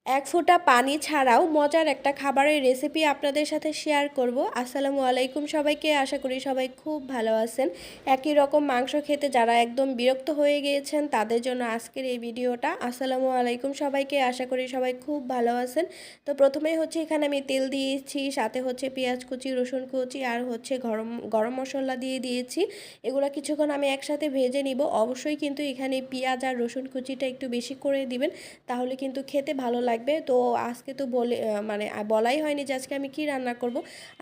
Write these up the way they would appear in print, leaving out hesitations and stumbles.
এক ফোঁটা পানি ছাড়াও মজার একটা খাবারের রেসিপি আপনাদের সাথে শেয়ার করব। আসসালামু আলাইকুম সবাইকে, আশা করি সবাই খুব ভালো আছেন। একই রকম মাংস খেতে যারা একদম বিরক্ত হয়ে গিয়েছেন তাদের জন্য আজকের এই ভিডিওটা। আসসালামু আলাইকুম সবাইকে, আশা করি সবাই খুব ভালো আছেন। তো প্রথমেই হচ্ছে এখানে আমি তেল দিয়েছি, সাথে হচ্ছে পেঁয়াজ কুচি, রসুন কুচি আর হচ্ছে গরম গরম মশলা দিয়ে দিয়েছি। এগুলো কিছুক্ষণ আমি একসাথে ভেজে নিব। অবশ্যই কিন্তু এখানে পেঁয়াজ আর রসুন কুচিটা একটু বেশি করে দিবেন, তাহলে কিন্তু খেতে ভালো লাগবে। তো আজকে তো মানে বলাই হয়নি যে আজকে আমি কি রান্না করব।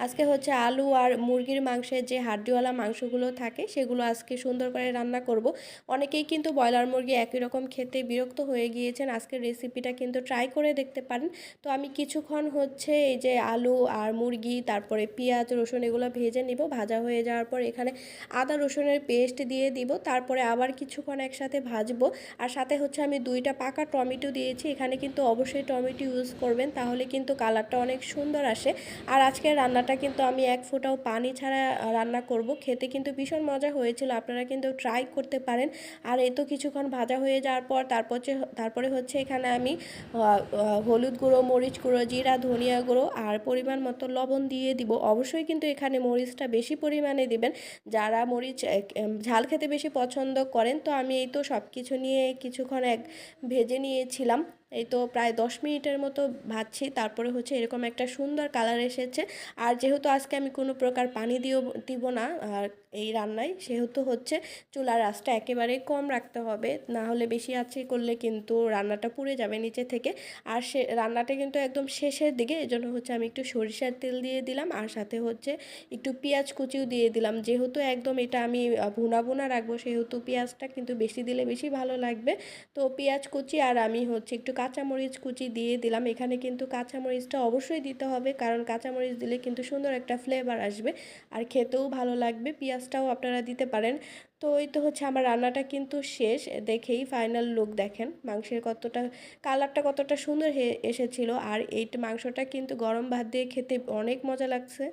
আজকে হচ্ছে আলু আর মুরগির মাংসের যে হাড্ডিওয়ালা মাংসগুলো থাকে সেগুলো আজকে সুন্দর করে রান্না করব। অনেকেই কিন্তু ব্রয়লার মুরগি একই রকম খেতে বিরক্ত হয়ে গিয়েছেন, আজকের রেসিপিটা কিন্তু ট্রাই করে দেখতে পারেন। তো আমি কিছুক্ষণ হচ্ছে এই যে আলু আর মুরগি, তারপরে পেঁয়াজ রসুন এগুলো ভেজে নিব। ভাজা হয়ে যাওয়ার পর এখানে আদা রসুনের পেস্ট দিয়ে দিব, তারপরে আবার কিছুক্ষণ একসাথে ভাজবো। আর সাথে হচ্ছে আমি 2টা পাকা টমেটো দিয়েছি। এখানে কিন্তু অবশ্যই টমেটো ইউজ করবেন, তাহলে কিন্তু কালারটা অনেক সুন্দর আসে। আর আজকের রান্নাটা কিন্তু আমি এক ফোঁটাও পানি ছাড়া রান্না করব। খেতে কিন্তু ভীষণ মজা হয়েছিল, আপনারা কিন্তু ট্রাই করতে পারেন। আর এই তো কিছুক্ষণ ভাজা হয়ে যাওয়ার পর তারপরে হচ্ছে এখানে আমি হলুদ গুঁড়ো, মরিচ গুঁড়ো, জিরা, ধনিয়া গুঁড়ো আর পরিমাণ মতো লবণ দিয়ে দিব। অবশ্যই কিন্তু এখানে মরিচটা বেশি পরিমাণে দিবেন, যারা মরিচ ঝাল খেতে বেশি পছন্দ করেন। তো আমি এই তো সব কিছু নিয়ে কিছুক্ষণ ভেজে নিয়েছিলাম। এই তো প্রায় 10 মিনিটের মতো ভাজছি, তারপরে হচ্ছে এরকম একটা সুন্দর কালার এসেছে। আর যেহেতু আজকে আমি কোনো প্রকার পানি দিব না আর এই রান্নায়, সেহেতু হচ্ছে চুলার আঁচটা একেবারেই কম রাখতে হবে, না হলে বেশি আঁচে করলে কিন্তু রান্নাটা পুড়ে যাবে নিচে থেকে। আর রান্নাটা কিন্তু একদম শেষের দিকে, এজন্য হচ্ছে আমি একটু সরিষার তেল দিয়ে দিলাম, আর সাথে হচ্ছে একটু পেঁয়াজ কুচিও দিয়ে দিলাম। যেহেতু একদম এটা আমি ভুনা ভুনা রাখবো, সেহেতু পেঁয়াজটা কিন্তু বেশি দিলে বেশি ভালো লাগবে। তো পেঁয়াজ কুচি আর আমি হচ্ছে একটু কাঁচামরিচ কুচি দিয়ে দিলাম। এখানে কিন্তু কাঁচামরিচটা অবশ্যই দিতে হবে, কারণ কাঁচামরিচ দিলে কিন্তু সুন্দর একটা ফ্লেভার আসবে আর খেতেও ভালো লাগবে। পেঁয়াজটাও আপনারা দিতে পারেন। তো এই তো হচ্ছে আমার রান্নাটা কিন্তু শেষ। দেখেই ফাইনাল লুক দেখেন, মাংসের কতটা কালারটা কতটা সুন্দর এসেছিল। আর এই মাংসটা কিন্তু গরম ভাত দিয়ে খেতে অনেক মজা লাগছে।